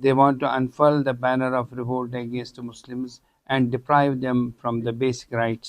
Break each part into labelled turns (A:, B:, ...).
A: they want to unfurl the banner of revolt against Muslims and deprive them from the basic rights।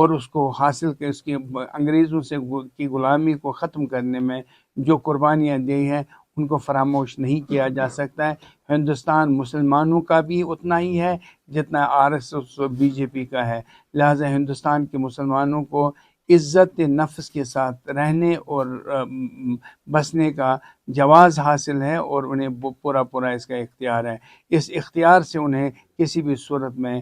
A: اور اس کو حاصل کر اس کی انگریزوں سے کی غلامی کو ختم کرنے میں جو قربانیاں دی ہیں ان کو فراموش نہیں کیا جا سکتا ہے۔ ہندوستان مسلمانوں کا بھی اتنا ہی ہے جتنا RSS اور BJP کا ہے، لہٰذا ہندوستان کے مسلمانوں کو عزت نفس کے ساتھ رہنے اور بسنے کا جواز حاصل ہے اور انہیں پورا اس کا اختیار ہے۔ اس اختیار سے انہیں کسی بھی صورت میں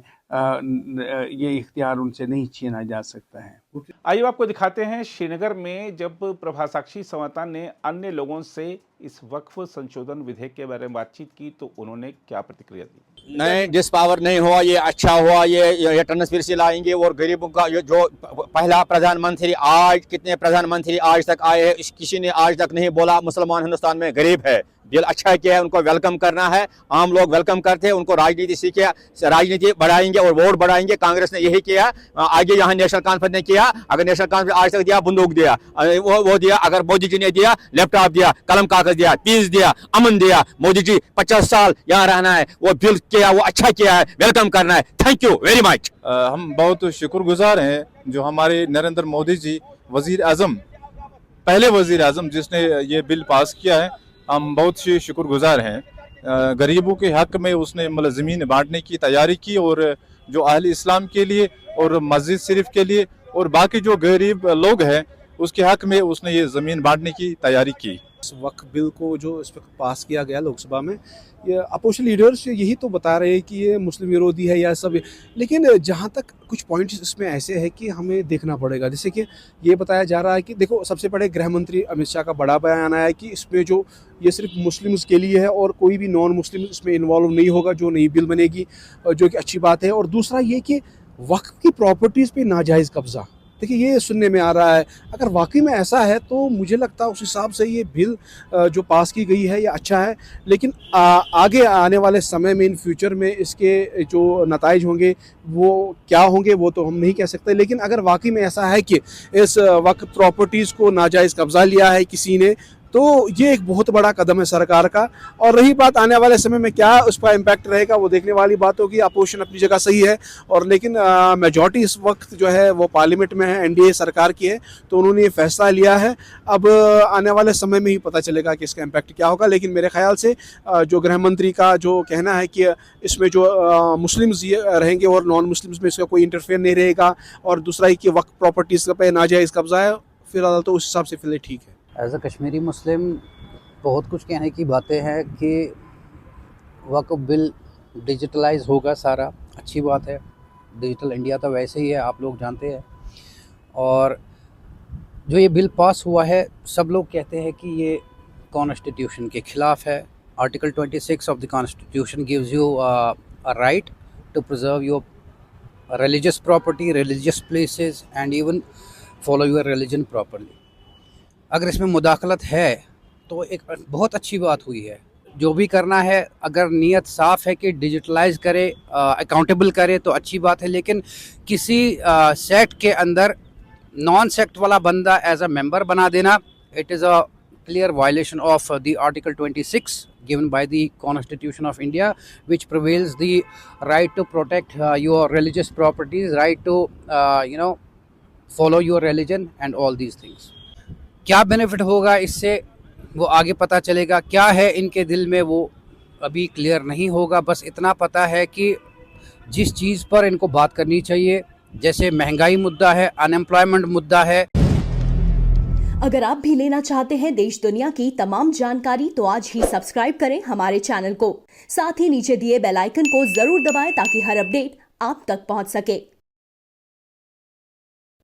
A: یہ اختیار ان سے نہیں چھینا جا سکتا ہے۔
B: آئیے آپ کو دکھاتے ہیں شری نگر میں جب پربھا ساکشی سمتا نے انیہ لوگوں سے اس وقف سنشودھن ودھیک کے بارے میں بات چیت کی تو انہوں نے کیا پرتکریا دی۔
C: نہیں ڈس پاور نہیں ہوا، یہ اچھا ہوا، یہ ٹرانسپیرنسی لائیں گے اور غریبوں کا جو پہلا پردھان منتری، آج کتنے پردھان منتری آج تک آئے ہیں، کسی نے آج تک نہیں بولا مسلمان ہندوستان میں غریب ہے۔ بل اچھا کیا ہے، ان کو ویلکم کرنا ہے، عام لوگ ویلکم کرتے ہیں، ان کو راجنیتی سیکھے، راجنیتی بڑھائیں گے اور ووٹ بڑھائیں گے۔ کانگریس نے یہی کیا، آگے یہاں نیشنل کانفرنس نے کیا، اگر نیشنل کانفرنس آج تک دیا بندوق دیا، وہ دیا، اگر مودی جی نے دیا لیپ ٹاپ دیا، قلم کاغذ دیا، پیس دیا، امن دیا۔ مودی جی 50 سال یہاں رہنا ہے، وہ بل کیا، وہ اچھا کیا ہے، ویلکم کرنا ہے۔ Thank you very much.
D: ہم بہت شکر گزار ہیں جو ہمارے نریندر مودی جی وزیر اعظم، پہلے وزیر اعظم جس نے یہ بل پاس کیا ہے، ہم بہت شکر گزار ہیں۔ غریبوں کے حق میں اس نے مطلب زمین بانٹنے کی تیاری کی، اور جو اہل اسلام کے لیے اور مسجد شریف کے لیے اور باقی جو غریب لوگ ہیں اس کے حق میں اس نے یہ زمین بانٹنے کی تیاری کی۔
E: اس وقت بل کو جو اس وقت پاس کیا گیا لوک سبھا میں، یہ اپوزیشن لیڈرز یہی تو بتا رہے ہیں کہ یہ مسلم ویرودھی ہے یا سب، لیکن جہاں تک کچھ پوائنٹس اس میں ایسے ہیں کہ ہمیں دیکھنا پڑے گا۔ جیسے کہ یہ بتایا جا رہا ہے کہ دیکھو، سب سے بڑے گرہ منتری امت شاہ کا بڑا بیان آیا ہے کہ اس میں جو یہ صرف مسلمز کے لیے ہے اور کوئی بھی نان مسلم اس میں انوالو نہیں ہوگا، جو نئی بل بنے گی، جو کہ اچھی بات ہے۔ اور دوسرا یہ کہ وقف کی پراپرٹیز پہ ناجائز قبضہ، دیکھیے یہ سننے میں آ رہا ہے۔ اگر واقعی میں ایسا ہے تو مجھے لگتا ہے اس حساب سے یہ بل جو پاس کی گئی ہے یہ اچھا ہے، لیکن آگے آنے والے سمے میں ان فیوچر میں اس کے جو نتائج ہوں گے وہ کیا ہوں گے وہ تو ہم نہیں کہہ سکتے۔ لیکن اگر واقعی میں ایسا ہے کہ اس وقت پراپرٹیز کو ناجائز قبضہ لیا ہے کسی نے، تو یہ ایک بہت بڑا قدم ہے سرکار کا۔ اور رہی بات آنے والے سمے میں کیا اس کا امپیکٹ رہے گا، وہ دیکھنے والی بات ہوگی۔ اپوزیشن اپنی جگہ صحیح ہے، اور لیکن میجورٹی اس وقت جو ہے وہ پارلیمنٹ میں ہے، NDA سرکار کی ہے، تو انہوں نے یہ فیصلہ لیا ہے۔ اب آنے والے سمے میں ہی پتہ چلے گا کہ اس کا امپیکٹ کیا ہوگا۔ لیکن میرے خیال سے جو گرہ منتری کا جو کہنا ہے کہ اس میں جو مسلمز رہیں گے اور نان مسلمز میں اس کا کوئی انٹرفیئر نہیں رہے گا، اور دوسرا ہی کہ وقت پراپرٹیز پہ ناجائز قبضہ ہے، فی الحال تو اس حساب سے فی الحال ٹھیک ہے۔
F: ایز اے کشمیری مسلم بہت کچھ کہنے کی باتیں ہیں کہ وقف بل ڈیجیٹلائز ہوگا سارا، اچھی بات ہے۔ ڈیجیٹل انڈیا تو ویسے ہی ہے، آپ لوگ جانتے ہیں۔ اور جو یہ بل پاس ہوا ہے، سب لوگ کہتے ہیں کہ یہ کانسٹیٹیوشن کے خلاف ہے۔ Article 26 of the constitution gives you right to preserve your religious property, religious places and even follow your religion properly. اگر اس میں مداخلت ہے تو ایک بہت اچھی بات ہوئی ہے۔ جو بھی کرنا ہے، اگر نیت صاف ہے کہ ڈیجیٹلائز کرے، اکاؤنٹیبل کرے تو اچھی بات ہے، لیکن کسی سیکٹ کے اندر نان سیکٹ والا بندہ ایز اے ممبر بنا دینا، it is a clear violation of the article 26 given by the Constitution of India, which prevails the right to protect your religious properties, right to follow your religion and all these things. کیا benefit ہوگا اس سے وہ آگے پتہ چلے گا، کیا ہے ان کے دل میں وہ ابھی کلیئر نہیں ہوگا۔ بس اتنا پتہ ہے کہ جس چیز پر ان کو بات کرنی چاہیے، جیسے مہنگائی مدعا ہے، ان ایمپلائمنٹ مدعا ہے۔
G: اگر آپ بھی لینا چاہتے ہیں دیش دنیا کی تمام جانکاری تو آج ہی سبسکرائب کریں ہمارے چینل کو، ساتھ ہی نیچے دیے بیل آئیکن کو ضرور دبائیں تاکہ ہر اپڈیٹ آپ تک پہنچ سکے۔